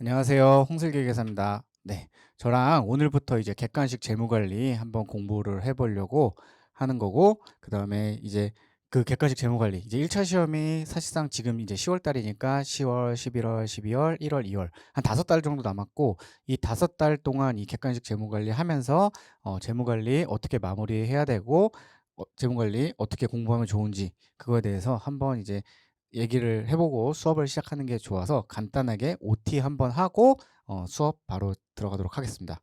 안녕하세요. 홍슬기 계사입니다. 네. 저랑 오늘부터 이제 객관식 재무관리 한번 공부를 해보려고 하는 거고, 그 다음에 이제 그 객관식 재무관리, 이제 1차 시험이 사실상 지금 이제 10월 달이니까 10월, 11월, 12월, 1월, 2월, 한 5달 정도 남았고, 이 5달 동안 이 객관식 재무관리 하면서, 재무관리 어떻게 마무리해야 되고, 재무관리 어떻게 공부하면 좋은지, 그거에 대해서 한번 이제 얘기를 해보고 수업을 시작하는 게 좋아서 간단하게 OT 한번 하고 수업 바로 들어가도록 하겠습니다.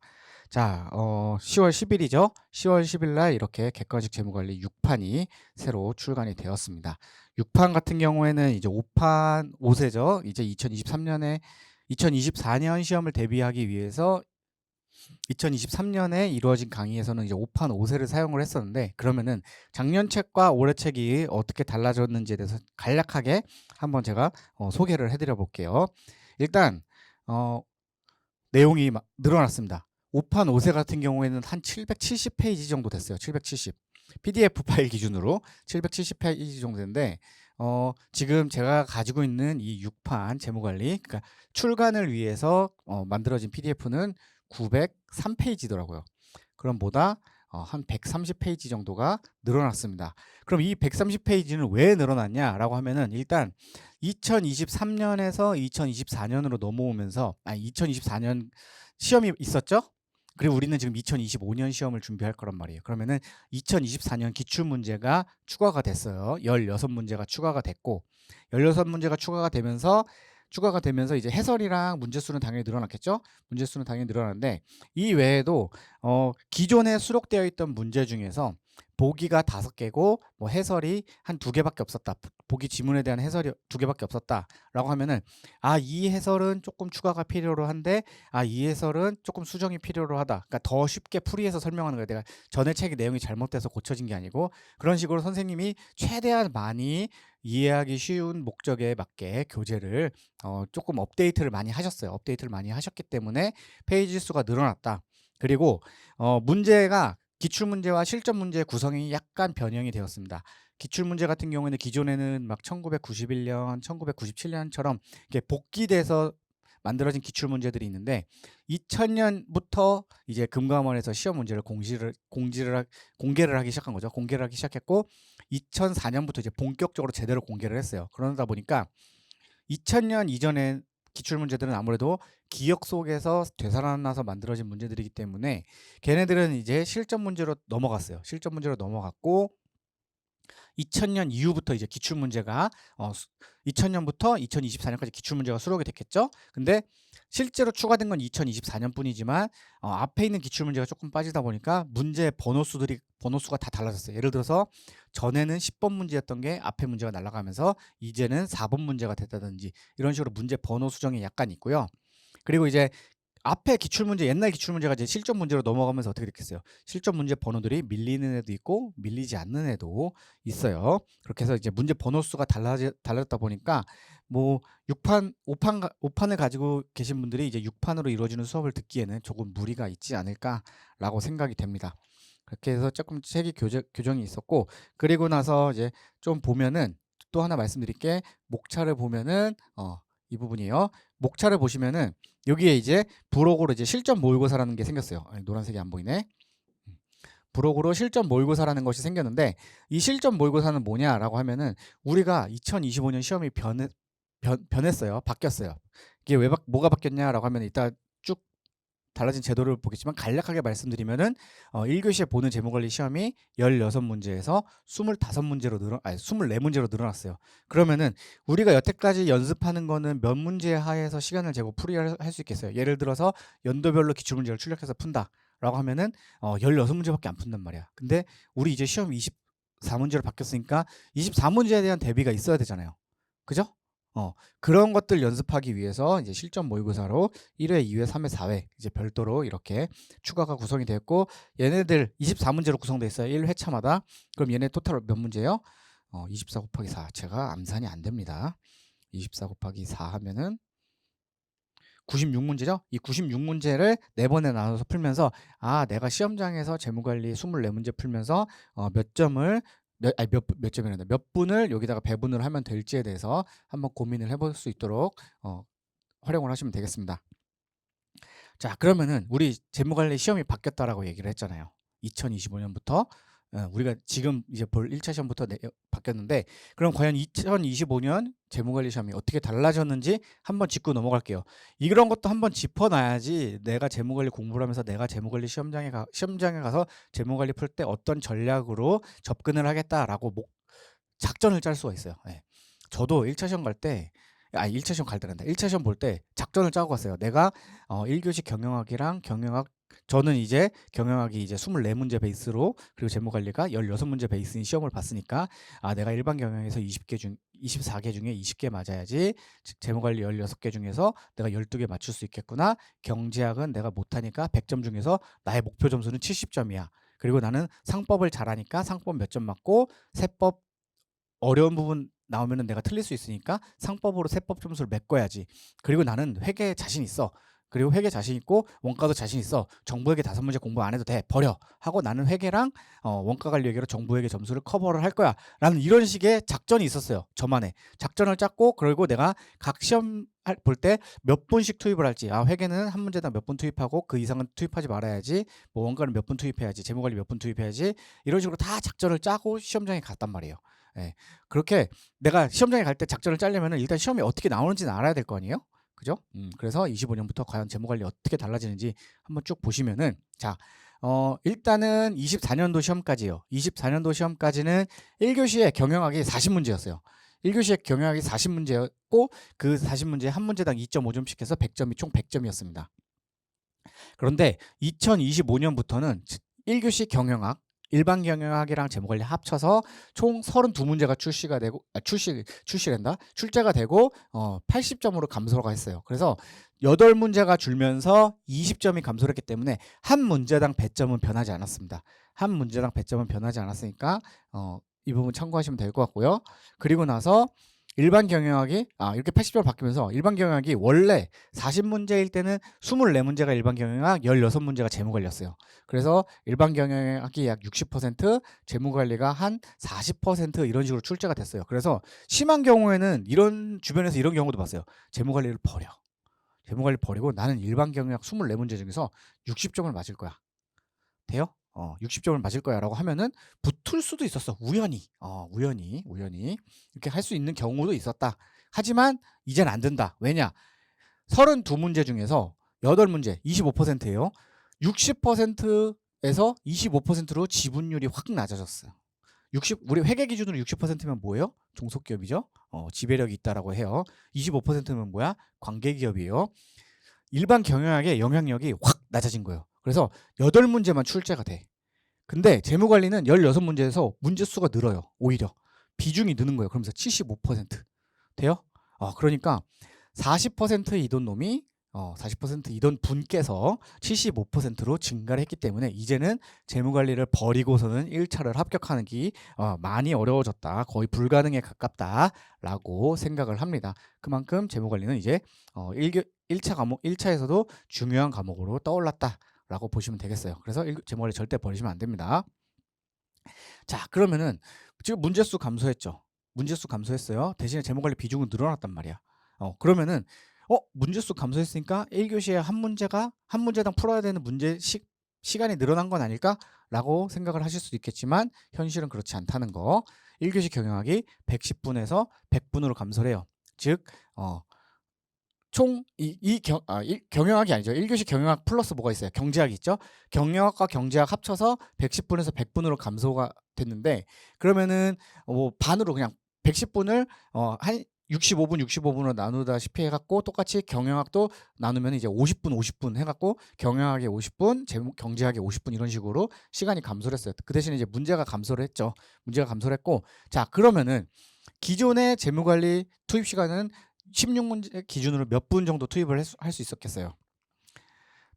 자, 10월 10일이죠. 10월 10일 날 이렇게 객관식 재무관리 6판이 새로 출간이 되었습니다. 6판 같은 경우에는 이제 5판 5세죠. 이제 2024년 시험을 대비하기 위해서 2023년에 이루어진 강의에서는 이제 5판 5세를 사용을 했었는데, 그러면은 작년 책과 올해 책이 어떻게 달라졌는지에 대해서 간략하게 한번 제가 소개를 해드려 볼게요. 일단 내용이 늘어났습니다. 5판 5세 같은 경우에는 한 770페이지 정도 됐어요. 770. PDF 파일 기준으로 770페이지 정도 되는데, 지금 제가 가지고 있는 이 6판 재무관리, 그러니까 출간을 위해서 만들어진 PDF는 903페이지더라고요. 그럼 보다 한 130페이지 정도가 늘어났습니다. 그럼 이 130페이지는 왜 늘어났냐라고 하면은, 일단 2023년에서 2024년으로 넘어오면서, 2024년 시험이 있었죠? 그리고 우리는 지금 2025년 시험을 준비할 거란 말이에요. 그러면은 2024년 기출문제가 추가가 됐어요. 16문제가 추가가 됐고, 16문제가 추가가 되면서 이제 해설이랑 문제수는 당연히 늘어났겠죠? 문제수는 당연히 늘어났는데, 이 외에도 기존에 수록되어 있던 문제 중에서 보기가 5개고 뭐 해설이 한 2개밖에 없었다. 보기 지문에 대한 해설이 2개밖에 없었다라고 하면은, 이 해설은 조금 추가가 필요로 한데, 이 해설은 조금 수정이 필요로 하다. 그러니까 더 쉽게 풀이해서 설명하는 거예요. 내가 전에 책의 내용이 잘못돼서 고쳐진 게 아니고, 그런 식으로 선생님이 최대한 많이 이해하기 쉬운 목적에 맞게 교재를 조금 업데이트를 많이 하셨어요. 업데이트를 많이 하셨기 때문에 페이지 수가 늘어났다. 그리고 문제가 기출문제와 실전문제 구성이 약간 변형이 되었습니다. 기출문제 같은 경우에는 기존에는 막 1991년, 1997년처럼 이렇게 복귀돼서 만들어진 기출문제들이 있는데, 2000년부터 이제 금감원에서 시험 문제를 공개를 하기 시작한 거죠. 공개를 하기 시작했고, 2004년부터 이제 본격적으로 제대로 공개를 했어요. 그러다 보니까 2000년 이전에 기출문제들은 아무래도 기억 속에서 되살아나서 만들어진 문제들이기 때문에 걔네들은 이제 실전 문제로 넘어갔어요. 실전 문제로 넘어갔고, 2000년 이후부터 이제 기출문제가 2000년부터 2024년까지 기출문제가 수록이 됐겠죠. 근데 실제로 추가된 건 2024년 뿐이지만 앞에 있는 기출문제가 조금 빠지다 보니까 문제 번호수가 다 달라졌어요. 예를 들어서 전에는 10번 문제였던 게 앞에 문제가 날아가면서 이제는 4번 문제가 됐다든지, 이런 식으로 문제 번호 수정이 약간 있고요. 그리고 이제 앞에 기출문제, 옛날 기출문제가 이제 실전 문제로 넘어가면서 어떻게 됐겠어요? 실전 문제 번호들이 밀리는 애도 있고 밀리지 않는 애도 있어요. 그렇게 해서 이제 문제 번호 수가 달라졌다 보니까 뭐 6판, 5판을 가지고 계신 분들이 이제 6판으로 이루어지는 수업을 듣기에는 조금 무리가 있지 않을까라고 생각이 됩니다. 그렇게 해서 조금 책이 교정이 있었고, 그리고 나서 이제 좀 보면은 또 하나 말씀드릴 게, 목차를 보면은 이 부분이에요. 목차를 보시면은 여기에 이제 부록으로 이제 실전 모의고사라는 게 생겼어요. 노란색이 안 보이네. 부록으로 실전 모의고사라는 것이 생겼는데, 이 실전 모의고사는 뭐냐라고 하면은, 우리가 2025년 시험이 변했어요. 바뀌었어요. 이게 뭐가 바뀌었냐라고 하면, 이따 쭉 달라진 제도를 보겠지만 간략하게 말씀드리면은 1교시에 보는 재무관리 시험이 16문제에서 24문제로 늘어났어요. 그러면은 우리가 여태까지 연습하는 거는 몇 문제 하에서 시간을 재고 풀이할 수 있겠어요. 예를 들어서 연도별로 기출문제를 출력해서 푼다라고 하면은 16문제밖에 안 푼단 말이야. 근데 우리 이제 시험 24문제로 바뀌었으니까 24문제에 대한 대비가 있어야 되잖아요. 그죠? 그런 것들 연습하기 위해서 이제 실전 모의고사로 1회, 2회, 3회, 4회 이제 별도로 이렇게 추가가 구성이 되었고, 얘네들 24문제로 구성되어 있어요. 1회차마다. 그럼 얘네 토탈 몇 문제예요? 24 곱하기 4. 제가 암산이 안 됩니다. 24 곱하기 4 하면은 96문제죠? 이 96문제를 4번에 나눠서 풀면서, 내가 시험장에서 재무관리 24문제 풀면서 몇 점을 몇 점이란다. 몇 분을 여기다가 배분을 하면 될지에 대해서 한번 고민을 해볼 수 있도록 활용을 하시면 되겠습니다. 자, 그러면은 우리 재무관리 시험이 바뀌었다라고 얘기를 했잖아요. 2025년부터 우리가 지금 이제 볼 1차 시험부터 바뀌었는데, 그럼 과연 2025년 재무관리 시험이 어떻게 달라졌는지 한번 짚고 넘어갈게요. 이런 것도 한번 짚어놔야지 내가 재무관리 공부를 하면서 내가 재무관리 시험장에 가서 재무관리 풀 때 어떤 전략으로 접근을 하겠다라고 작전을 짤 수가 있어요. 예. 저도 1차 시험 갈 때, 1차 시험 갈 때란다. 1차 시험 볼 때 작전을 짜고 갔어요. 내가 1교시 경영학이랑 저는 이제 경영학이 이제 24문제 베이스로, 그리고 재무관리가 16문제 베이스인 시험을 봤으니까 내가 일반 경영에서 24개 중에 20개 맞아야지 재무관리 16개 중에서 내가 12개 맞출 수 있겠구나. 경제학은 내가 못하니까 100점 중에서 나의 목표 점수는 70점이야. 그리고 나는 상법을 잘하니까 상법 몇 점 맞고, 세법 어려운 부분 나오면은 내가 틀릴 수 있으니까 상법으로 세법 점수를 메꿔야지. 그리고 나는 회계에 자신 있어. 그리고 회계 자신 있고 원가도 자신 있어. 정부회계 5문제 공부 안 해도 돼. 버려. 하고 나는 회계랑 원가 관리 회계로 정부회계 점수를 커버를 할 거야. 라는 이런 식의 작전이 있었어요. 저만의. 작전을 짰고, 그리고 내가 각 시험 볼 때 몇 분씩 투입을 할지. 회계는 한 문제당 몇 분 투입하고 그 이상은 투입하지 말아야지. 뭐 원가는 몇 분 투입해야지. 재무관리 몇 분 투입해야지. 이런 식으로 다 작전을 짜고 시험장에 갔단 말이에요. 예. 그렇게 내가 시험장에 갈 때 작전을 짜려면은 일단 시험이 어떻게 나오는지는 알아야 될 거 아니에요? 그죠? 그래서 25년부터 과연 재무관리 어떻게 달라지는지 한번 쭉 보시면은, 자, 일단은 24년도 시험까지요. 24년도 시험까지는 1교시에 경영학이 40문제였어요. 1교시에 경영학이 40문제였고, 그 40문제 한 문제당 2.5점씩 해서 100점이 총 100점이었습니다. 그런데 2025년부터는 1교시 경영학, 일반 경영학이랑 재무관리 합쳐서 총 32문제가 출제가 되고 80점으로 감소가 했어요. 그래서 8문제가 줄면서 20점이 감소를 했기 때문에 한 문제당 배점은 변하지 않았습니다. 한 문제당 배점은 변하지 않았으니까 이 부분 참고하시면 될 것 같고요. 그리고 나서 일반 경영학이 이렇게 80점 바뀌면서 일반 경영학이 원래 40문제일 때는 24문제가 일반 경영학, 16문제가 재무관리였어요. 그래서 일반 경영학이 약 60%, 재무관리가 한 40% 이런 식으로 출제가 됐어요. 그래서 심한 경우에는 주변에서 이런 경우도 봤어요. 재무관리를 버리고 나는 일반 경영학 24문제 중에서 60점을 맞을 거야. 돼요? 60점을 맞을 거야 라고 하면은 붙을 수도 있었어. 우연히 이렇게 할 수 있는 경우도 있었다. 하지만 이젠 안 된다. 왜냐? 32문제 중에서 8문제 25%예요. 60%에서 25%로 지분율이 확 낮아졌어요. 우리 회계 기준으로 60%면 뭐예요? 종속기업이죠. 지배력이 있다라고 해요. 25%면 뭐야? 관계기업이에요. 일반 경영학의 영향력이 확 낮아진 거예요. 그래서 8문제만 출제가 돼. 근데 재무관리는 16문제에서 문제수가 늘어요. 오히려 비중이 느는 거예요. 그러면서 75% 돼요? 그러니까 40% 이던 놈이 40% 이던 분께서 75%로 증가를 했기 때문에 이제는 재무관리를 버리고서는 1차를 합격하는 게 많이 어려워졌다. 거의 불가능에 가깝다라고 생각을 합니다. 그만큼 재무관리는 이제 1차 과목 1차에서도 중요한 과목으로 떠올랐다라고 보시면 되겠어요. 그래서 재무관리 절대 버리시면 안 됩니다. 자, 그러면은 지금 문제수 감소했죠. 문제수 감소했어요. 대신에 재무관리 비중은 늘어났단 말이야. 그러면은 문제수 감소했으니까 1교시에 한 문제당 풀어야 되는 시간이 늘어난 건 아닐까라고 생각을 하실 수도 있겠지만 현실은 그렇지 않다는 거. 1교시 경영학이 110분에서 100분으로 감소를 해요. 즉 총 경영학이 아니죠. 1교시 경영학 플러스 뭐가 있어요? 경제학이 있죠. 경영학과 경제학 합쳐서 110분에서 100분으로 감소가 됐는데, 그러면은 반으로 그냥 110분을 한 65분으로 나누다시피 해갖고 똑같이 경영학도 나누면 이제 50분 해갖고 경영학에 50분, 경제학에 50분 이런 식으로 시간이 감소를 했어요. 그 대신에 이제 문제가 감소를 했죠. 문제가 감소를 했고, 자, 그러면은 기존의 재무관리 투입 시간은 16문제 기준으로 몇 분 정도 투입을 할 수 있었겠어요?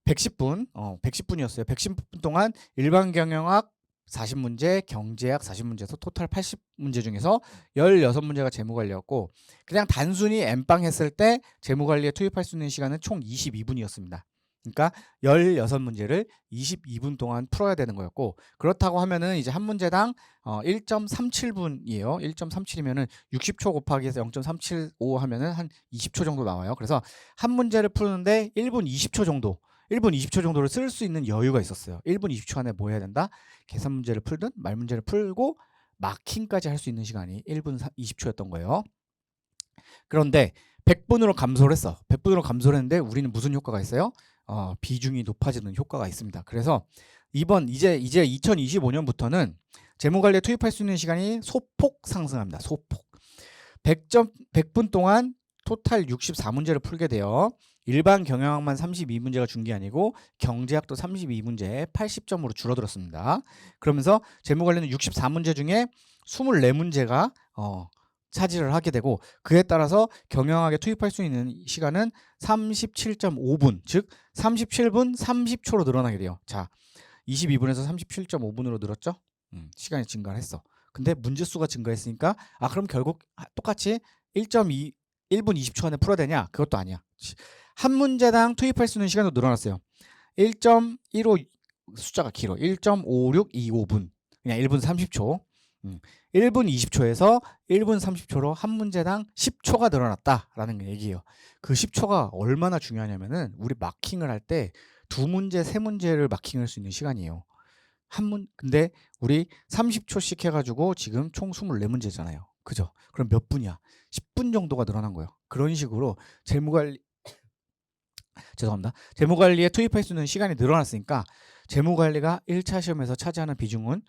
110분, 110분이었어요. 110분 동안 일반 경영학 40문제, 경제학 40문제에서 토탈 80문제 중에서 16문제가 재무관리였고, 그냥 단순히 엠빵 했을 때 재무관리에 투입할 수 있는 시간은 총 22분이었습니다. 그러니까 16문제를 22분 동안 풀어야 되는 거였고, 그렇다고 하면은 이제 한 문제당 1.37분이에요. 1.37이면은 60초 곱하기 해서 0.375 하면은 한 20초 정도 나와요. 그래서 한 문제를 푸는데 1분 20초 정도, 1분 20초 정도를 쓸 수 있는 여유가 있었어요. 1분 20초 안에 뭐 해야 된다? 계산 문제를 풀든 말 문제를 풀고 마킹까지 할 수 있는 시간이 1분 20초였던 거예요. 그런데 100분으로 감소를 했어. 100분으로 감소를 했는데 우리는 무슨 효과가 있어요? 비중이 높아지는 효과가 있습니다. 그래서 이제 2025년부터는 재무관리에 투입할 수 있는 시간이 소폭 상승합니다. 소폭. 100분 동안 토탈 64문제를 풀게 돼요. 일반 경영학만 32문제가 준 게 아니고 경제학도 32문제 80점으로 줄어들었습니다. 그러면서 재무관리는 64문제 중에 24문제가 차지를 하게 되고 그에 따라서 경영학에 투입할 수 있는 시간은 37.5분, 즉 37분 30초로 늘어나게 돼요. 자, 22분에서 37.5분으로 늘었죠? 시간이 증가를 했어. 근데 문제 수가 증가했으니까 그럼 결국 똑같이 1.2 1분 20초 안에 풀어야 되냐? 그것도 아니야. 한 문제당 투입할 수 있는 시간도 늘어났어요. 1.15 숫자가 길어. 1.5625분. 그냥 1분 30초. 1분 20초에서 1분 30초로 한 문제당 10초가 늘어났다라는 얘기예요. 그 10초가 얼마나 중요하냐면은 우리 마킹을 할 때 두 문제, 세 문제를 마킹할 수 있는 시간이에요. 근데 우리 30초씩 해가지고 지금 총 24문제잖아요. 그죠? 그럼 몇 분이야? 10분 정도가 늘어난 거예요. 그런 식으로 재무관리에 투입할 수 있는 시간이 늘어났으니까 재무관리가 1차 시험에서 차지하는 비중은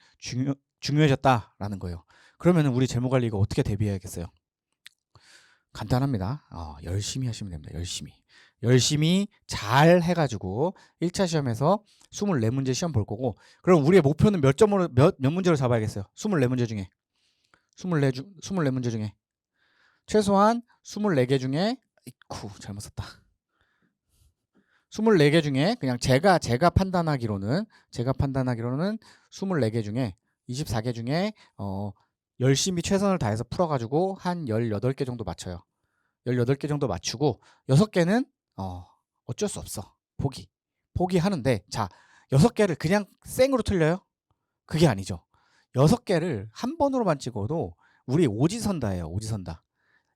중요해졌다라는 거예요. 그러면 우리 재무관리 이거 어떻게 대비해야겠어요? 간단합니다. 열심히 하시면 됩니다. 열심히 잘 해가지고 1차 시험에서 24문제 시험 볼 거고, 그럼 우리의 목표는 몇 문제로 잡아야겠어요? 24문제 중에 24문제 중에 최소한 24개 중에 잘못 썼다. 24개 중에 그냥 제가 판단하기로는 24개 중에 24개 중에 열심히 최선을 다해서 풀어가지고 한 18개 정도 맞춰요. 18개 정도 맞추고 6개는 어쩔 수 없어. 포기하는데, 자, 6개를 그냥 생으로 틀려요? 그게 아니죠. 6개를 한 번으로만 찍어도 우리 오지선다예요. 오지선다.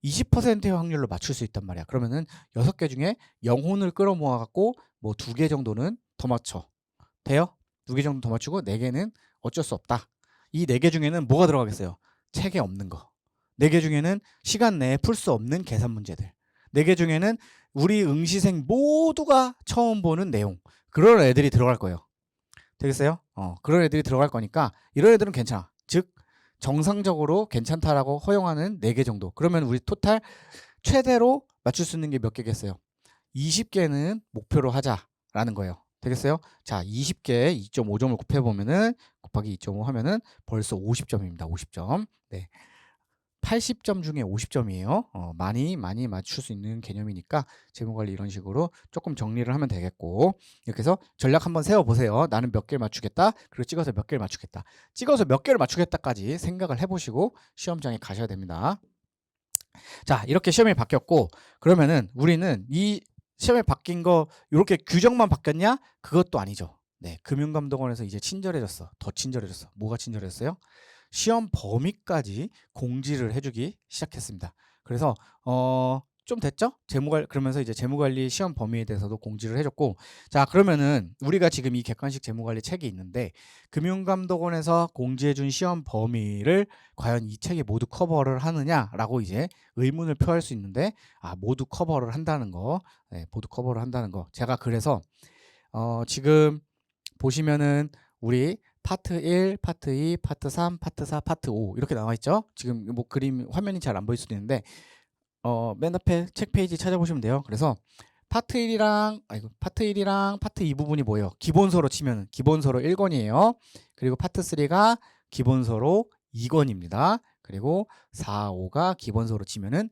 20%의 확률로 맞출 수 있단 말이야. 그러면은 6개 중에 영혼을 끌어모아 갖고 뭐 2개 정도는 더 맞춰. 돼요? 2개 정도 더 맞추고 4개는 어쩔 수 없다. 이 4개 중에는 뭐가 들어가겠어요? 책에 없는 거. 4개 중에는 시간 내에 풀 수 없는 계산 문제들. 4개 중에는 우리 응시생 모두가 처음 보는 내용. 그런 애들이 들어갈 거예요. 되겠어요? 그런 애들이 들어갈 거니까 이런 애들은 괜찮아. 즉 정상적으로 괜찮다라고 허용하는 4개 정도. 그러면 우리 토탈 최대로 맞출 수 있는 게 몇 개겠어요? 20개는 목표로 하자라는 거예요. 되겠어요? 자, 20개에 2.5점을 곱해보면은 곱하기 2.5 하면은 벌써 50점입니다. 50점. 네. 80점 중에 50점이에요. 많이 맞출 수 있는 개념이니까 재무관리 이런 식으로 조금 정리를 하면 되겠고, 이렇게 해서 전략 한번 세워보세요. 나는 몇 개를 맞추겠다. 그리고 찍어서 몇 개를 맞추겠다. 찍어서 몇 개를 맞추겠다까지 생각을 해보시고 시험장에 가셔야 됩니다. 자, 이렇게 시험이 바뀌었고, 그러면은 우리는 이 시험에 바뀐 거 이렇게 규정만 바뀌었냐? 그것도 아니죠. 네, 금융감독원에서 이제 친절해졌어. 더 친절해졌어. 뭐가 친절했어요? 시험 범위까지 공지를 해주기 시작했습니다. 그래서 좀 됐죠? 그러면서 이제 재무관리 시험 범위에 대해서도 공지를 해줬고, 자, 그러면은 우리가 지금 이 객관식 재무관리 책이 있는데 금융감독원에서 공지해준 시험 범위를 과연 이 책이 모두 커버를 하느냐라고 이제 의문을 표할 수 있는데, 모두 커버를 한다는 거, 네, 모두 커버를 한다는 거. 제가 그래서 지금 보시면은 우리 파트 1, 파트 2, 파트 3, 파트 4, 파트 5 이렇게 나와 있죠. 지금 뭐 그림 화면이 잘 안 보일 수도 있는데 맨 앞에 책 페이지 찾아보시면 돼요. 그래서 파트 1이랑 파트 2 부분이 뭐예요? 기본서로 치면 기본서로 1권이에요. 그리고 파트 3가 기본서로 2권입니다. 그리고 4, 5가 기본서로 치면은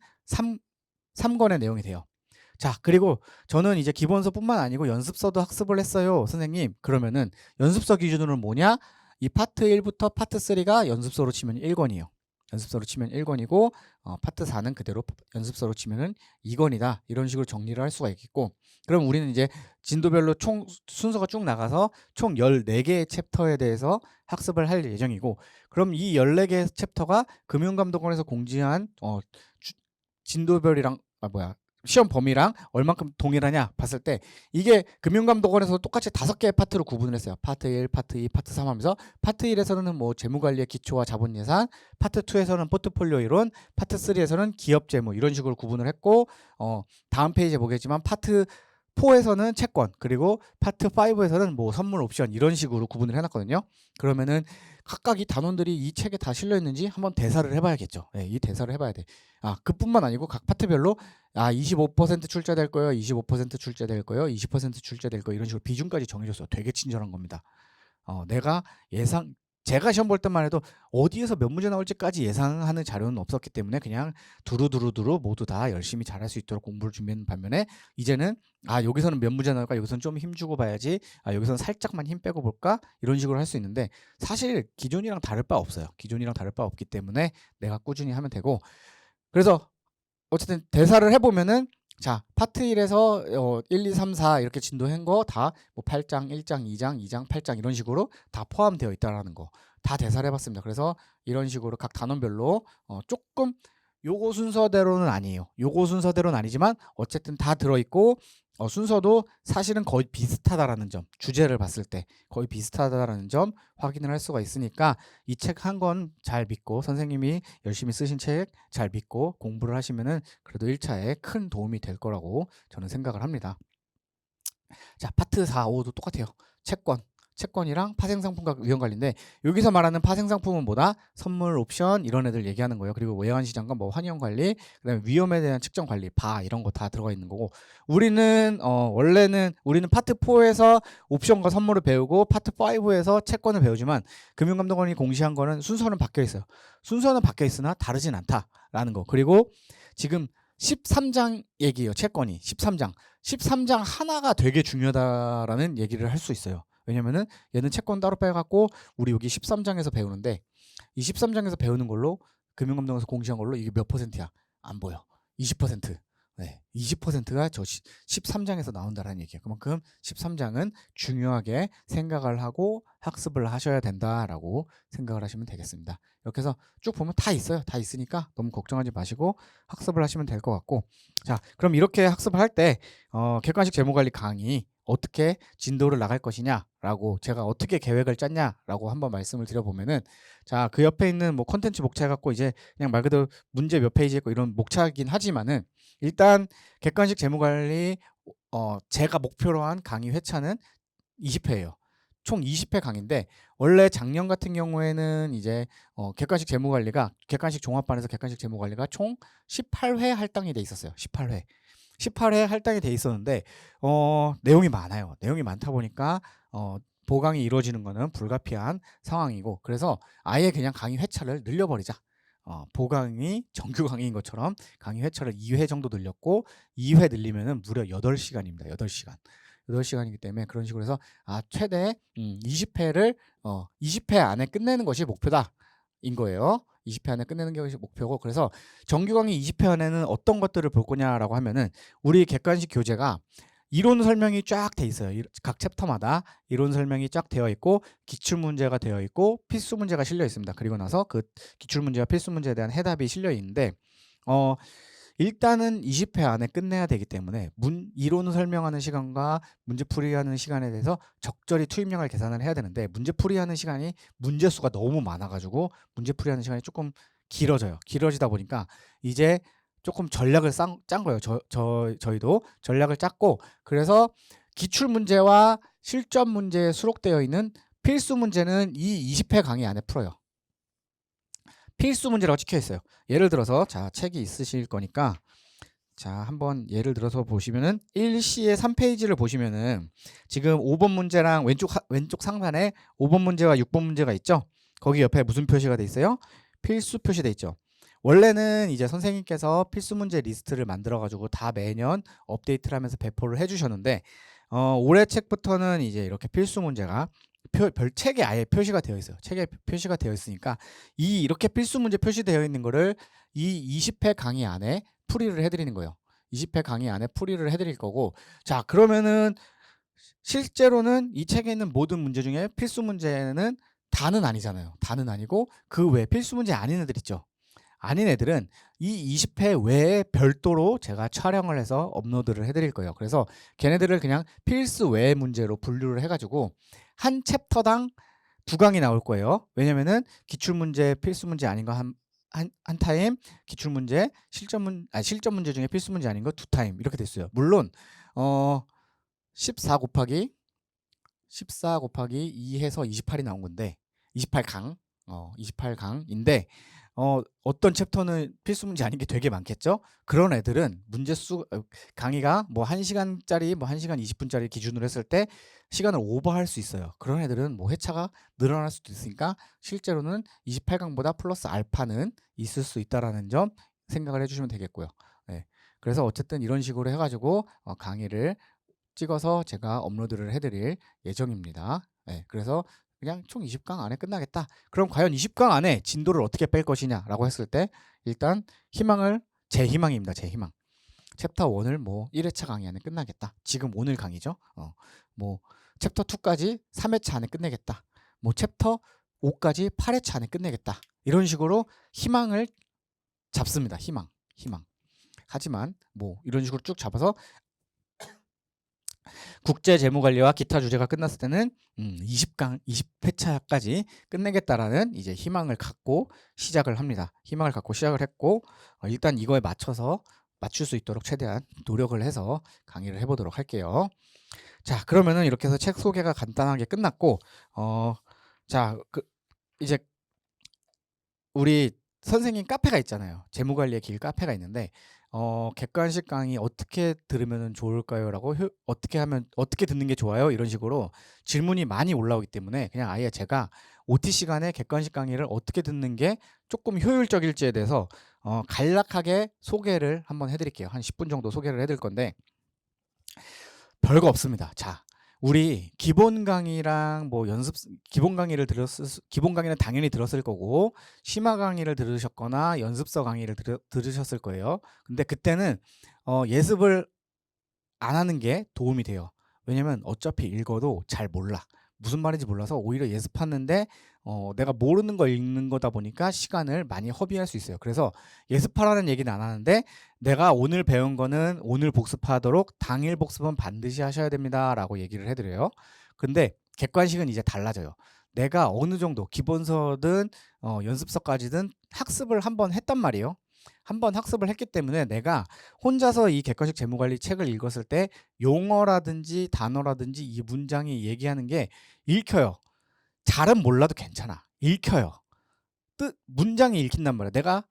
3권의 내용이 돼요. 자, 그리고 저는 이제 기본서뿐만 아니고 연습서도 학습을 했어요, 선생님. 그러면은 연습서 기준으로는 뭐냐? 이 파트 1부터 파트 3가 연습서로 치면 1권이에요. 연습서로 치면 1권이고 파트 4는 그대로 연습서로 치면은 2권이다. 이런 식으로 정리를 할 수가 있겠고, 그럼 우리는 이제 진도별로 총 순서가 쭉 나가서 총 14개의 챕터에 대해서 학습을 할 예정이고, 그럼 이 14개의 챕터가 금융감독원에서 공지한 진도별이랑 시험 범위랑 얼만큼 동일하냐 봤을 때 이게 금융감독원에서 똑같이 5개의 파트로 구분을 했어요. 파트 1, 파트 2, 파트 3 하면서 파트 1에서는 뭐 재무관리의 기초와 자본예산, 파트 2에서는 포트폴리오 이론, 파트 3에서는 기업 재무 이런 식으로 구분을 했고 다음 페이지에 보겠지만 파트 4에서는 채권 그리고 파트 5에서는 뭐 선물 옵션 이런 식으로 구분을 해놨거든요. 그러면은 각각 이 단원들이 이 책에 다 실려 있는지 한번 대사를 해봐야겠죠. 네, 이 대사를 해봐야 돼. 그뿐만 아니고 각 파트별로 25% 출제될 거예요, 25% 출제될 거예요, 20% 출제될 거예요 이런 식으로 비중까지 정해줬어요. 되게 친절한 겁니다. 내가 제가 시험 볼 때만 해도 어디에서 몇 문제 나올지까지 예상하는 자료는 없었기 때문에 그냥 두루두루 모두 다 열심히 잘할 수 있도록 공부를 준비하는 반면에 이제는 여기서는 몇 문제 나올까, 여기서는 좀 힘주고 봐야지, 여기서는 살짝만 힘 빼고 볼까 이런 식으로 할 수 있는데 사실 기존이랑 다를 바 없어요. 기존이랑 다를 바 없기 때문에 내가 꾸준히 하면 되고, 그래서 어쨌든 대사를 해보면은 자 파트 1에서 1, 2, 3, 4 이렇게 진도한 거 다 뭐 8장, 1장, 2장, 2장, 8장 이런 식으로 다 포함되어 있다라는 거 다 대사를 해봤습니다. 그래서 이런 식으로 각 단원별로 조금 요거 순서대로는 아니에요. 요거 순서대로는 아니지만 어쨌든 다 들어있고 순서도 사실은 거의 비슷하다라는 점, 주제를 봤을 때 거의 비슷하다라는 점 확인을 할 수가 있으니까 이 책 한 권 잘 믿고 선생님이 열심히 쓰신 책 잘 믿고 공부를 하시면은 그래도 1차에 큰 도움이 될 거라고 저는 생각을 합니다. 자, 파트 4, 5도 똑같아요. 채권이랑 파생상품과 위험관리인데 여기서 말하는 파생상품은 뭐다? 선물, 옵션 이런 애들 얘기하는 거예요. 그리고 외환시장과 뭐 환영관리, 그다음에 위험에 대한 측정관리, 이런 거 다 들어가 있는 거고 우리는 원래는 우리는 파트 4에서 옵션과 선물을 배우고 파트 5에서 채권을 배우지만 금융감독원이 공시한 거는 순서는 바뀌어 있어요. 순서는 바뀌어 있으나 다르진 않다라는 거. 그리고 지금 13장 얘기예요. 채권이 13장 하나가 되게 중요하다라는 얘기를 할 수 있어요. 왜냐면은 얘는 채권 따로 빼갖고 우리 여기 13장에서 배우는데 이 13장에서 배우는 걸로 금융감독원에서 공시한 걸로 이게 몇 퍼센트야? 안 보여. 20%. 네, 20%가 저 13장에서 나온다라는 얘기예요. 그만큼 13장은 중요하게 생각을 하고 학습을 하셔야 된다라고 생각을 하시면 되겠습니다. 이렇게 해서 쭉 보면 다 있어요. 다 있으니까 너무 걱정하지 마시고 학습을 하시면 될 것 같고, 자, 그럼 이렇게 학습을 할 때 객관식 재무관리 강의 어떻게 진도를 나갈 것이냐라고 제가 어떻게 계획을 짰냐라고 한번 말씀을 드려보면은, 자, 그 옆에 있는 뭐 컨텐츠 목차 갖고 이제 그냥 말 그대로 문제 몇 페이지 있고 이런 목차이긴 하지만은 일단 객관식 재무관리 제가 목표로 한 강의 회차는 20회예요. 총 20회 강의인데 원래 작년 같은 경우에는 이제 객관식 종합반에서 객관식 재무관리가 총 18회 할당이 돼 있었어요. 18회 할당이 돼 있었는데 내용이 많아요. 내용이 많다 보니까 보강이 이루어지는 거는 불가피한 상황이고, 그래서 아예 그냥 강의 회차를 늘려버리자. 보강이 정규 강의인 것처럼 강의 회차를 2회 정도 늘렸고 2회 늘리면은 무려 8시간입니다. 8시간이기 때문에 그런 식으로 해서 최대 20회를 20회 안에 끝내는 것이 목표다인 거예요. 20회 안에 끝내는 것이 목표고, 그래서 정규 강의 20회 안에는 어떤 것들을 볼 거냐라고 하면은 우리 객관식 교재가 이론 설명이 쫙 돼 있어요. 각 챕터마다 이론 설명이 쫙 되어 있고 기출 문제가 되어 있고 필수 문제가 실려 있습니다. 그리고 나서 그 기출 문제와 필수 문제에 대한 해답이 실려 있는데 일단은 20회 안에 끝내야 되기 때문에 이론 설명하는 시간과 문제풀이하는 시간에 대해서 적절히 투입량을 계산을 해야 되는데 문제풀이하는 시간이 문제수가 너무 많아가지고 문제풀이하는 시간이 조금 길어지다 보니까 이제 조금 전략을 짠 거예요. 저희도 전략을 짰고, 그래서 기출 문제와 실전 문제에 수록되어 있는 필수 문제는 이 20회 강의 안에 풀어요. 필수 문제라고 찍혀 있어요. 예를 들어서 자, 책이 있으실 거니까 자, 한번 예를 들어서 보시면은 1시의 3페이지를 보시면은 지금 5번 문제랑 왼쪽 상단에 5번 문제와 6번 문제가 있죠. 거기 옆에 무슨 표시가 돼 있어요? 필수 표시돼 있죠. 원래는 이제 선생님께서 필수 문제 리스트를 만들어 가지고 다 매년 업데이트를 하면서 배포를 해 주셨는데 올해 책부터는 이제 이렇게 필수 문제가 책에 아예 표시가 되어 있어요. 책에 표시가 되어 있으니까 이렇게 필수 문제 표시되어 있는 거를 이 20회 강의 안에 풀이를 해드리는 거예요. 20회 강의 안에 풀이를 해드릴 거고, 자, 그러면은 실제로는 이 책에 있는 모든 문제 중에 필수 문제는 다는 아니잖아요. 다는 아니고 그 외에 필수 문제 아닌 애들 있죠. 아닌 애들은 이 20회 외에 별도로 제가 촬영을 해서 업로드를 해드릴 거예요. 그래서 걔네들을 그냥 필수 외 문제로 분류를 해가지고 한 챕터당 2강이 나올 거예요. 왜냐면은 기출문제, 필수문제 아닌 거 한 타임, 기출문제, 실전 문제 중에 필수문제 아닌 거 2타임 이렇게 됐어요. 물론 14 곱하기 2 해서 28이 나온 건데 28강 28강인데 어떤 챕터는 필수 문제 아닌 게 되게 많겠죠? 그런 애들은 강의가 뭐 1시간짜리 뭐 1시간 20분짜리 기준으로 했을 때 시간을 오버할 수 있어요. 그런 애들은 뭐 회차가 늘어날 수도 있으니까 실제로는 28강보다 플러스 알파는 있을 수 있다라는 점 생각을 해주시면 되겠고요. 네. 그래서 어쨌든 이런 식으로 해가지고 강의를 찍어서 제가 업로드를 해드릴 예정입니다. 네, 그래서 그냥 총 20강 안에 끝나겠다. 그럼 과연 20강 안에 진도를 어떻게 뺄 것이냐라고 했을 때 일단 제 희망입니다. 제 희망. 챕터 1을 뭐 1회차 강의 안에 끝나겠다. 지금 오늘 강의죠. 뭐 챕터 2까지 3회차 안에 끝내겠다. 뭐 챕터 5까지 8회차 안에 끝내겠다. 이런 식으로 희망을 잡습니다. 희망. 하지만 뭐 이런 식으로 쭉 잡아서 국제 재무 관리와 기타 주제가 끝났을 때는 20회차까지 끝내겠다라는 이제 희망을 갖고 시작을 합니다. 희망을 갖고 시작을 했고 일단 이거에 맞춰서 맞출 수 있도록 최대한 노력을 해서 강의를 해보도록 할게요. 자, 그러면은 이렇게 해서 책 소개가 간단하게 끝났고 이제 우리 선생님 카페가 있잖아요. 재무관리의 길 카페가 있는데 객관식 강의 어떻게 들으면 좋을까요? 라고 어떻게 듣는 게 좋아요? 이런 식으로 질문이 많이 올라오기 때문에 그냥 아예 제가 OT 시간에 객관식 강의를 어떻게 듣는 게 조금 효율적일지에 대해서 간략하게 소개를 한번 해드릴게요. 한 10분 정도 소개를 해드릴 건데 별거 없습니다. 자, 우리 기본 강의랑 뭐 기본 강의는 당연히 들었을 거고 심화 강의를 들으셨거나 연습서 강의를 들으셨을 거예요. 근데 그때는 예습을 안 하는 게 도움이 돼요. 왜냐면 어차피 읽어도 잘 몰라. 무슨 말인지 몰라서 오히려 예습하는데 내가 모르는 거 읽는 거다 보니까 시간을 많이 허비할 수 있어요. 그래서 예습하라는 얘기는 안 하는데 내가 오늘 배운 거는 오늘 복습하도록 당일 복습은 반드시 하셔야 됩니다 라고 얘기를 해드려요. 근데 객관식은 이제 달라져요. 내가 어느 정도 기본서든 연습서까지든 학습을 한번 했단 말이에요. 한번 학습을 했기 때문에 내가 혼자서 이 객관식 재무관리 책을 읽었을 때 용어라든지 단어라든지 이 문장이 얘기하는 게 읽혀요. 잘은 몰라도 괜찮아. 읽혀요. 문장이 읽힌단 말이야. 내가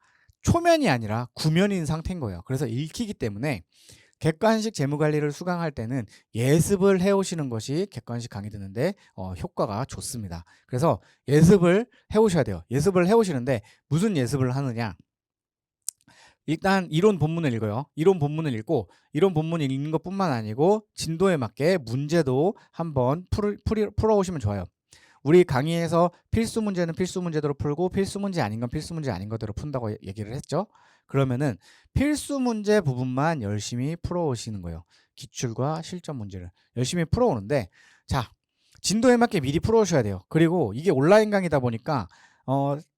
초면이 아니라 구면인 상태인 거예요. 그래서 읽히기 때문에 객관식 재무관리를 수강할 때는 예습을 해오시는 것이 객관식 강의 듣는데 효과가 좋습니다. 그래서 예습을 해오셔야 돼요. 예습을 해오시는데 무슨 예습을 하느냐? 일단 이론 본문을 읽어요. 이론 본문을 읽고 이론 본문 읽는 것뿐만 아니고 진도에 맞게 문제도 한번 풀어오시면 좋아요. 우리 강의에서 필수 문제는 필수 문제대로 풀고 필수 문제 아닌 건 필수 문제 아닌 것대로 푼다고 얘기를 했죠. 그러면은 필수 문제 부분만 열심히 풀어오시는 거예요. 기출과 실전 문제를 열심히 풀어오는데 자, 진도에 맞게 미리 풀어오셔야 돼요. 그리고 이게 온라인 강의다 보니까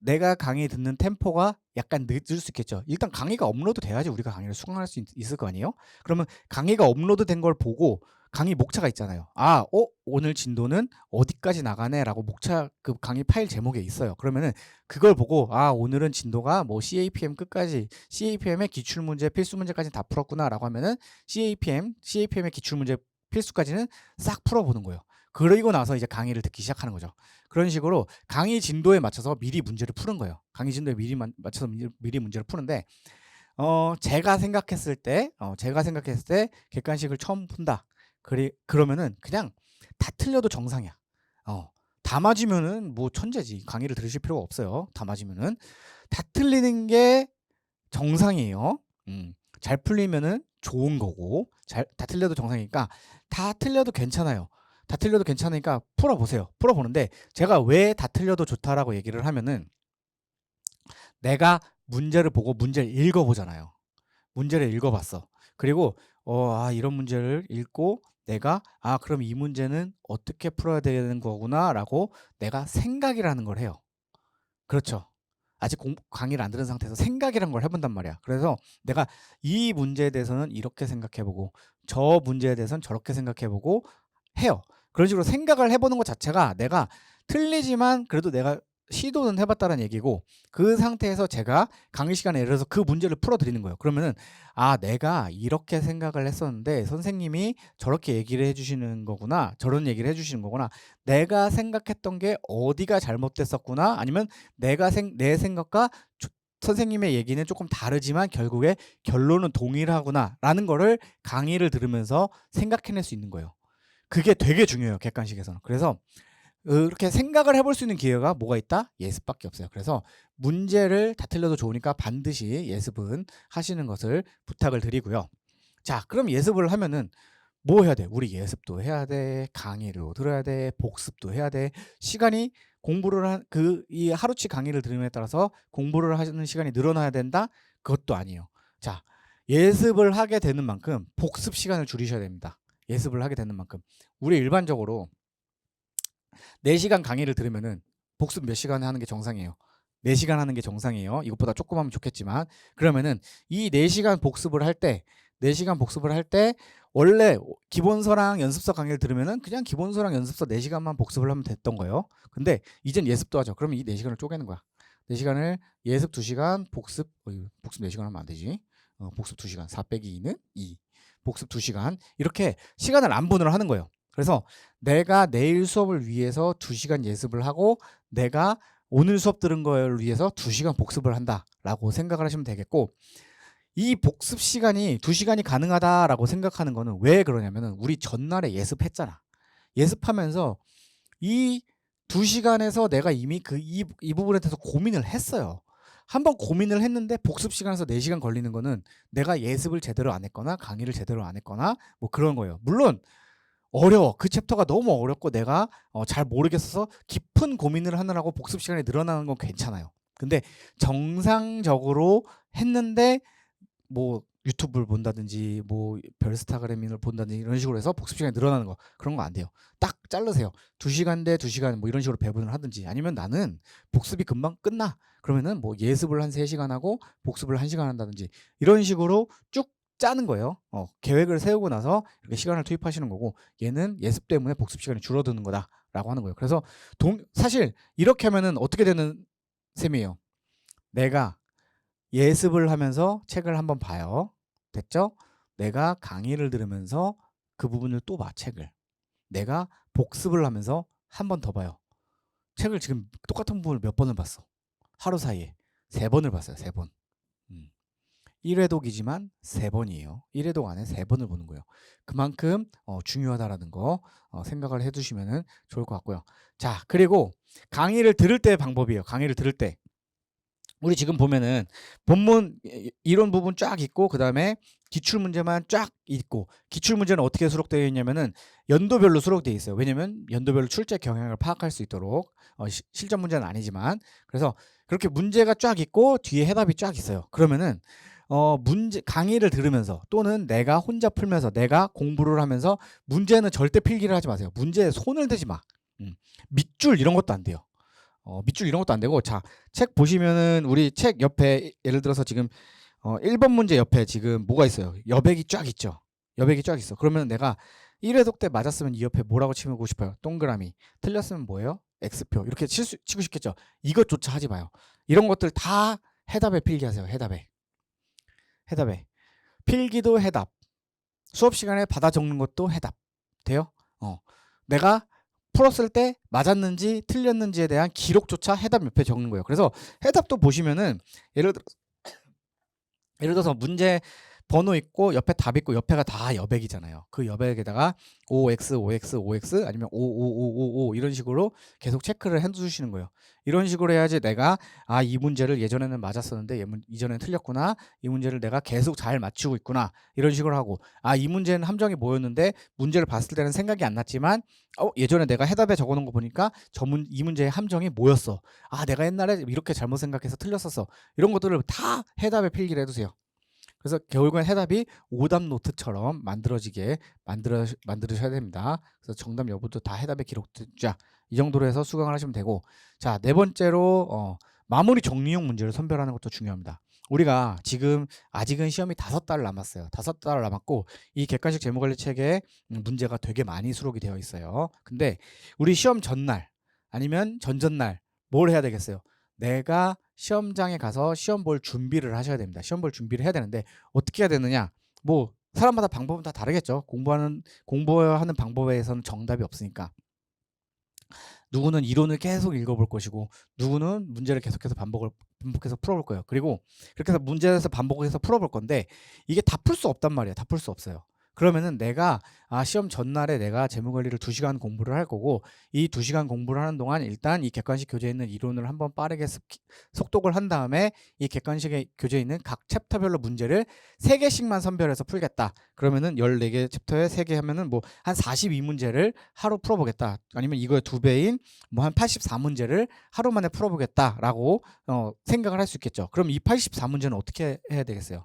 내가 강의 듣는 템포가 약간 늦을 수 있겠죠. 일단 강의가 업로드 돼야지 우리가 강의를 수강할 수 있을 거 아니에요? 그러면 강의가 업로드 된 걸 보고 강의 목차가 있잖아요. 오늘 진도는 어디까지 나가네라고 목차 그 강의 파일 제목에 있어요. 그러면은 그걸 보고 오늘은 진도가 뭐 CAPM 끝까지 CAPM의 기출 문제, 필수 문제까지 다 풀었구나라고 하면은 CAPM의 기출 문제 필수까지는 싹 풀어보는 거예요. 그리고 나서 이제 강의를 듣기 시작하는 거죠. 그런 식으로 강의 진도에 맞춰서 미리 문제를 푸는 거예요. 강의 진도에 맞춰서 미리 문제를 푸는데 제가 생각했을 때 객관식을 처음 푼다. 그러면은 그냥 다 틀려도 정상이야. 다 맞으면은 뭐 천재지. 강의를 들으실 필요가 없어요. 다 맞으면은 다 틀리는 게 정상이에요. 잘 풀리면은 좋은 거고 다 틀려도 정상이니까 다 틀려도 괜찮아요. 다 틀려도 괜찮으니까 풀어보세요. 풀어보는데 제가 왜 다 틀려도 좋다라고 얘기를 하면은 내가 문제를 보고 문제를 읽어보잖아요. 문제를 읽어봤어. 그리고 이런 문제를 읽고 내가 그럼 이 문제는 어떻게 풀어야 되는 거구나 라고 내가 생각이라는 걸 해요. 그렇죠. 아직 강의를 안 들은 상태에서 생각이란 걸 해본단 말이야. 그래서 내가 이 문제에 대해서는 이렇게 생각해보고 저 문제에 대해서는 저렇게 생각해보고 해요. 그런 식으로 생각을 해보는 것 자체가 내가 틀리지만 그래도 내가 시도는 해봤다는 얘기고, 그 상태에서 제가 강의 시간에 예를 들어서 그 문제를 풀어드리는 거예요. 그러면은 내가 이렇게 생각을 했었는데 선생님이 저렇게 얘기를 해주시는 거구나, 저런 얘기를 해주시는 거구나, 내가 생각했던 게 어디가 잘못됐었구나, 아니면 내 생각과 선생님의 얘기는 조금 다르지만 결국에 결론은 동일하구나 라는 거를 강의를 들으면서 생각해낼 수 있는 거예요. 그게 되게 중요해요, 객관식에서는. 그래서 이렇게 생각을 해볼 수 있는 기회가 뭐가 있다? 예습밖에 없어요. 그래서 문제를 다 틀려도 좋으니까 반드시 예습은 하시는 것을 부탁을 드리고요. 자, 그럼 예습을 하면은 뭐 해야 돼? 우리 예습도 해야 돼, 강의를 들어야 돼, 복습도 해야 돼. 시간이 공부를 이 하루치 강의를 들음에 따라서 공부를 하는 시간이 늘어나야 된다? 그것도 아니에요. 자, 예습을 하게 되는 만큼 복습 시간을 줄이셔야 됩니다. 예습을 하게 되는 만큼. 우리 일반적으로 4시간 강의를 들으면은 복습 몇 시간에 하는 게 정상이에요. 4시간 하는 게 정상이에요. 이것보다 조금 하면 좋겠지만, 그러면은 이 4시간 복습을 할 때, 4시간 복습을 할 때 원래 기본서랑 연습서 강의를 들으면은 그냥 기본서랑 연습서 4시간만 복습을 하면 됐던 거예요. 근데 이젠 예습도 하죠. 그러면 이 4시간을 쪼개는 거야. 4시간을 예습 2시간, 복습 4시간 하면 안 되지. 복습 2시간, 4 빼기 2는 2. 복습 2시간. 이렇게 시간을 안분을 하는 거예요. 그래서 내가 내일 수업을 위해서 2시간 예습을 하고 내가 오늘 수업 들은 걸 위해서 2시간 복습을 한다라고 생각을 하시면 되겠고, 이 복습 시간이 2시간이 가능하다라고 생각하는 거는 왜 그러냐면은 우리 전날에 예습했잖아. 예습하면서 이 2시간에서 내가 이미 이 부분에 대해서 고민을 했어요. 한번 고민을 했는데 복습 시간에서 4시간 걸리는 거는 내가 예습을 제대로 안 했거나 강의를 제대로 안 했거나 뭐 그런 거예요. 물론 어려워. 그 챕터가 너무 어렵고 내가 잘 모르겠어서 깊은 고민을 하느라고 복습 시간이 늘어나는 건 괜찮아요. 근데 정상적으로 했는데 뭐 유튜브를 본다든지 뭐 별스타그램을 본다든지 이런 식으로 해서 복습 시간이 늘어나는 거, 그런 거 안 돼요. 딱 자르세요. 2시간 대 2시간 뭐 이런 식으로 배분을 하든지, 아니면 나는 복습이 금방 끝나. 그러면은 뭐 예습을 한 3시간 하고 복습을 1시간 한다든지 이런 식으로 쭉 짜는 거예요. 계획을 세우고 나서 이렇게 시간을 투입하시는 거고, 얘는 예습 때문에 복습 시간이 줄어드는 거다라고 하는 거예요. 그래서 사실 이렇게 하면은 어떻게 되는 셈이에요? 내가 예습을 하면서 책을 한번 봐요. 됐죠? 내가 강의를 들으면서 그 부분을 또 봐, 책을. 내가 복습을 하면서 한 번 더 봐요. 책을 지금 똑같은 부분을 몇 번을 봤어? 하루 사이에 3번을 봤어요. 3번. 1회독이지만 3번이에요. 1회독 안에 3번을 보는 거예요. 그만큼 중요하다라는 거 생각을 해두시면 좋을 것 같고요. 자, 그리고 강의를 들을 때 방법이에요. 강의를 들을 때. 우리 지금 보면은 본문 이론 부분 쫙 있고, 그 다음에 기출문제만 쫙 있고, 기출문제는 어떻게 수록되어 있냐면은 연도별로 수록되어 있어요. 왜냐면 연도별로 출제 경향을 파악할 수 있도록, 실전 문제는 아니지만. 그래서 그렇게 문제가 쫙 있고 뒤에 해답이 쫙 있어요. 그러면은 강의를 들으면서 또는 내가 혼자 풀면서 내가 공부를 하면서 문제는 절대 필기를 하지 마세요. 문제에 손을 대지 마. 밑줄 이런 것도 안 돼요. 밑줄 이런 것도 안 되고, 자, 책 보시면은 우리 책 옆에 예를 들어서 지금 1번 문제 옆에 지금 뭐가 있어요? 여백이 쫙 있죠. 여백이 쫙 있어. 그러면 내가 1회독 때 맞았으면 이 옆에 뭐라고 치고 싶어요? 동그라미. 틀렸으면 뭐예요? X표. 이렇게 치고 싶겠죠. 이것조차 하지 마요. 이런 것들 다 해답에 필기하세요. 해답에. 필기도 해답. 수업 시간에 받아 적는 것도 해답. 돼요? 내가 풀었을 때 맞았는지 틀렸는지에 대한 기록조차 해답 옆에 적는 거예요. 그래서 해답도 보시면은 예를 들어서 문제 번호 있고 옆에 답 있고 옆에가 다 여백이잖아요. 그 여백에다가 OX, OX, OX 아니면 5555 이런 식으로 계속 체크를 해주시는 거예요. 이런 식으로 해야지 내가 이 문제를 예전에는 맞았었는데 이전에는 틀렸구나. 이 문제를 내가 계속 잘 맞추고 있구나. 이런 식으로 하고, 이 문제는 함정이 뭐였는데 문제를 봤을 때는 생각이 안 났지만 예전에 내가 해답에 적어놓은 거 보니까 이 문제의 함정이 뭐였어. 내가 옛날에 이렇게 잘못 생각해서 틀렸었어. 이런 것들을 다 해답에 필기를 해두세요. 그래서 결국엔 해답이 오답 노트처럼 만들으셔야 됩니다. 그래서 정답 여부도 다 해답에 기록되자. 이 정도로 해서 수강을 하시면 되고, 자, 4번째로 마무리 정리용 문제를 선별하는 것도 중요합니다. 우리가 지금 아직은 시험이 5달 남았어요. 5달 남았고 이 객관식 재무관리 체계에 문제가 되게 많이 수록이 되어 있어요. 근데 우리 시험 전날 아니면 전전날 뭘 해야 되겠어요? 내가 시험장에 가서 시험 볼 준비를 하셔야 됩니다. 시험 볼 준비를 해야 되는데 어떻게 해야 되느냐? 뭐 사람마다 방법은 다 다르겠죠. 공부하는 방법에서는 정답이 없으니까. 누구는 이론을 계속 읽어볼 것이고 누구는 문제를 계속해서 반복해서 풀어볼 거예요. 그리고 그렇게 해서 문제에서 반복해서 풀어볼 건데 이게 다 풀 수 없단 말이에요. 다 풀 수 없어요. 그러면은 내가 시험 전날에 내가 재무관리를 2시간 공부를 할 거고 이 2시간 공부를 하는 동안 일단 이 객관식 교재에 있는 이론을 한번 빠르게 속독을 한 다음에 이 객관식의 교재에 있는 각 챕터별로 문제를 3개씩만 선별해서 풀겠다. 그러면은 14개 챕터에 3개 하면은 뭐 한 42문제를 하루 풀어보겠다. 아니면 이거의 2배인 뭐 한 84문제를 하루 만에 풀어보겠다라고 생각을 할 수 있겠죠. 그럼 이 84문제는 어떻게 해야 되겠어요?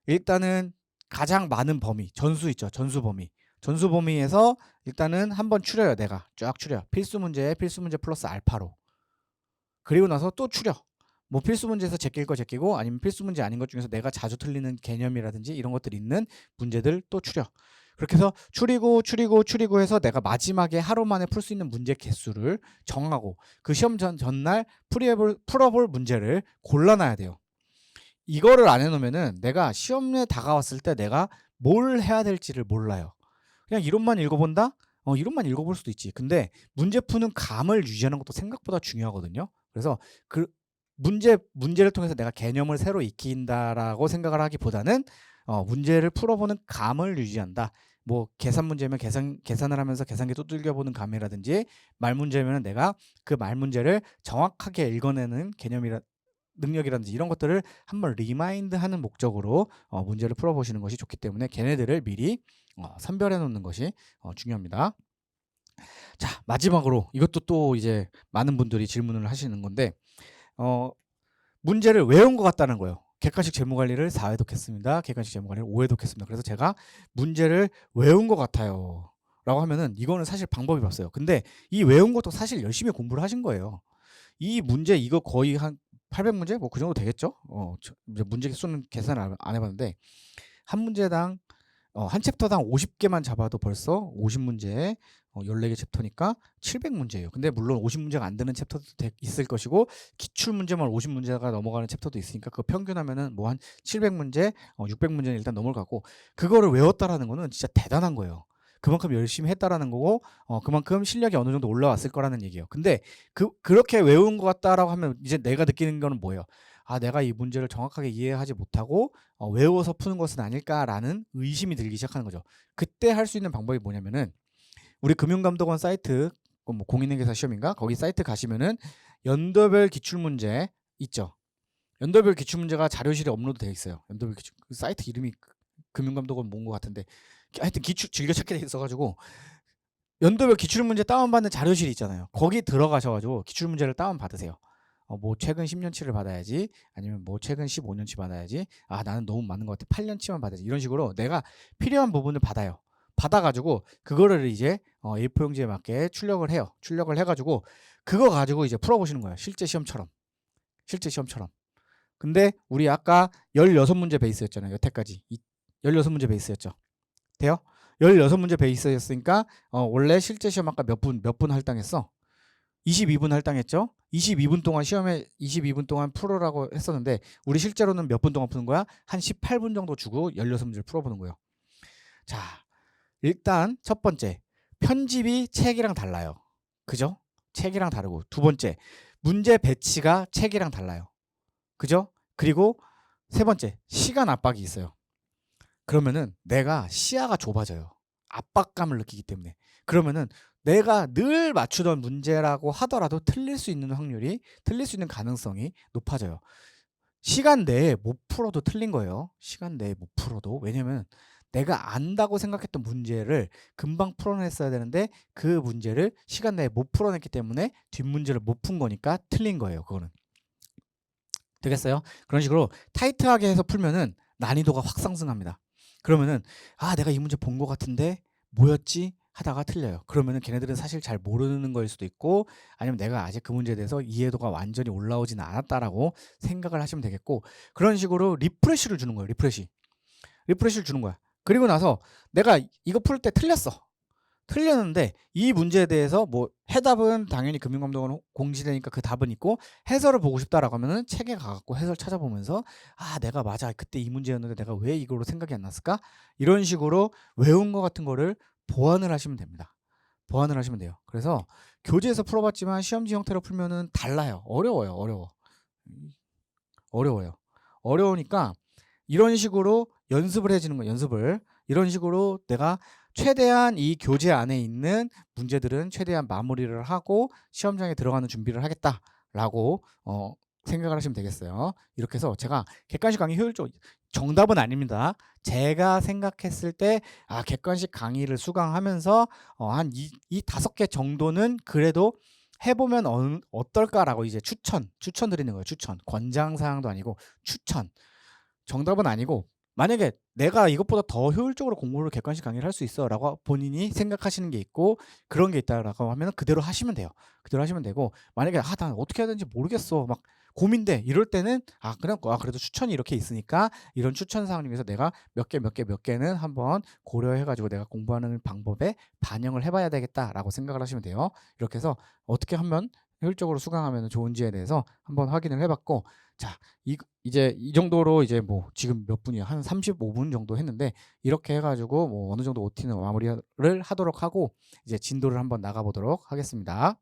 일단은 가장 많은 범위, 전수 있죠. 전수 범위. 전수 범위에서 일단은 한번 추려요. 내가 쫙 추려. 필수 문제 플러스 알파로. 그리고 나서 또 추려. 뭐 필수 문제에서 제낄 거 제끼고 아니면 필수 문제 아닌 것 중에서 내가 자주 틀리는 개념이라든지 이런 것들이 있는 문제들 또 추려. 그렇게 해서 추리고 해서 내가 마지막에 하루 만에 풀 수 있는 문제 개수를 정하고 그 시험 전날 풀어볼 문제를 골라놔야 돼요. 이거를 안 해놓으면은 내가 시험에 다가왔을 때 내가 뭘 해야 될지를 몰라요. 그냥 이론만 읽어본다? 이론만 읽어볼 수도 있지. 근데 문제 푸는 감을 유지하는 것도 생각보다 중요하거든요. 그래서 그 문제를 통해서 내가 개념을 새로 익힌다라고 생각을 하기보다는 문제를 풀어보는 감을 유지한다. 뭐 계산 문제면 계산을 하면서 계산기 두들겨보는 감이라든지 말 문제면 내가 그 말 문제를 정확하게 읽어내는 능력이라든지 이런 것들을 한번 리마인드하는 목적으로 문제를 풀어보시는 것이 좋기 때문에 걔네들을 미리 선별해 놓는 것이 중요합니다. 자, 마지막으로 이것도 또 이제 많은 분들이 질문을 하시는 건데 문제를 외운 것 같다는 거예요. 객관식 재무관리를 4회독했습니다. 객관식 재무관리를 5회독했습니다. 그래서 제가 문제를 외운 것 같아요. 라고 하면은 이거는 사실 방법이 없어요. 근데 이 외운 것도 사실 열심히 공부를 하신 거예요. 이 문제 이거 거의 한 800문제? 뭐 그 정도 되겠죠? 이제 문제 수는 계산을 안 해봤는데 한 문제당 한 챕터당 50개만 잡아도 벌써 50문제에 14개 챕터니까 700문제예요. 근데 물론 50문제가 안 되는 챕터도 있을 것이고 기출문제만 50문제가 넘어가는 챕터도 있으니까 그거 평균하면은 뭐 한 700문제, 600문제는 일단 넘어가고 그거를 외웠다라는 거는 진짜 대단한 거예요. 그만큼 열심히 했다라는 거고 그만큼 실력이 어느 정도 올라왔을 거라는 얘기예요. 근데 그렇게 외운 것 같다라고 하면 이제 내가 느끼는 거는 뭐예요? 내가 이 문제를 정확하게 이해하지 못하고 외워서 푸는 것은 아닐까라는 의심이 들기 시작하는 거죠. 그때 할 수 있는 방법이 뭐냐면은 우리 금융감독원 사이트 뭐 공인회계사 시험인가 거기 사이트 가시면은 연도별 기출문제 있죠. 연도별 기출문제가 자료실에 업로드 되어 있어요. 연도별 기출 그 사이트 이름이 금융감독원 뭔 것 같은데 하여튼 즐겨찾게 돼 있어가지고 연도별 기출문제 다운받는 자료실이 있잖아요. 거기 들어가셔가지고 기출문제를 다운받으세요. 뭐 최근 10년치를 받아야지 아니면 뭐 최근 15년치 받아야지 나는 너무 많은 것 같아 8년치만 받아야지 이런 식으로 내가 필요한 부분을 받아요. 받아가지고 그거를 이제 A4용지에 맞게 출력을 해요. 출력을 해가지고 그거 가지고 이제 풀어보시는 거예요. 실제 시험처럼. 근데 우리 아까 16문제 베이스였잖아요. 여태까지 16문제 베이스였죠. 돼요? 16문제 베이스였으니까 원래 실제 시험 아까 몇 분 할당했어? 22분 할당했죠? 22분 동안 시험에 22분 동안 풀으라고 했었는데 우리 실제로는 몇 분 동안 푸는 거야? 한 18분 정도 주고 16문제를 풀어보는 거예요. 자, 일단 첫 번째 편집이 책이랑 달라요. 그죠? 책이랑 다르고 두 번째 문제 배치가 책이랑 달라요. 그죠? 그리고 세 번째 시간 압박이 있어요. 그러면은 내가 시야가 좁아져요. 압박감을 느끼기 때문에. 그러면은 내가 늘 맞추던 문제라고 하더라도 틀릴 수 있는 가능성이 높아져요. 시간 내에 못 풀어도 틀린 거예요. 시간 내에 못 풀어도. 왜냐면 내가 안다고 생각했던 문제를 금방 풀어냈어야 되는데 그 문제를 시간 내에 못 풀어냈기 때문에 뒷문제를 못 푼 거니까 틀린 거예요. 그거는. 되겠어요? 그런 식으로 타이트하게 해서 풀면은 난이도가 확 상승합니다. 그러면은 내가 이 문제 본 것 같은데 뭐였지? 하다가 틀려요. 그러면은 걔네들은 사실 잘 모르는 거일 수도 있고 아니면 내가 아직 그 문제에 대해서 이해도가 완전히 올라오지는 않았다라고 생각을 하시면 되겠고 그런 식으로 리프레시를 주는 거예요. 리프레시를 주는 거야. 그리고 나서 내가 이거 풀 때 틀렸는데 이 문제에 대해서 뭐 해답은 당연히 금융감독원 공지되니까 그 답은 있고 해설을 보고 싶다라고 하면은 책에 가갖고 해설 찾아보면서 아 내가 맞아 그때 이 문제였는데 내가 왜 이거로 생각이 안 났을까 이런 식으로 외운 거 같은 거를 보완을 하시면 됩니다. 보완을 하시면 돼요. 그래서 교재에서 풀어봤지만 시험지 형태로 풀면은 달라요. 어려워요. 어려우니까 이런 식으로 연습을 해주는 거예요. 연습을 이런 식으로 내가 최대한 이 교재 안에 있는 문제들은 최대한 마무리를 하고 시험장에 들어가는 준비를 하겠다라고 생각을 하시면 되겠어요. 이렇게 해서 제가 객관식 강의 효율적 정답은 아닙니다. 제가 생각했을 때 객관식 강의를 수강하면서 한 이 5개 정도는 그래도 해보면 어떨까라고 이제 추천 드리는 거예요. 추천 권장 사항도 아니고 추천 정답은 아니고 만약에 내가 이것보다 더 효율적으로 공부를 객관식 강의를 할 수 있어 라고 본인이 생각하시는 게 있고 그런 게 있다라고 하면 그대로 하시면 돼요. 그대로 하시면 되고 만약에 난 어떻게 해야 되는지 모르겠어 막 고민돼 이럴 때는 그래도 추천이 이렇게 있으니까 이런 추천 사항 중에서 내가 몇 개는 한번 고려해 가지고 내가 공부하는 방법에 반영을 해봐야 되겠다라고 생각을 하시면 돼요. 이렇게 해서 어떻게 하면 효율적으로 수강하면 좋은지에 대해서 한번 확인을 해봤고 자 이제 이 정도로 이제 뭐 지금 몇 분이야 한 35분 정도 했는데 이렇게 해가지고 뭐 어느 정도 OT는 마무리를 하도록 하고 이제 진도를 한번 나가보도록 하겠습니다.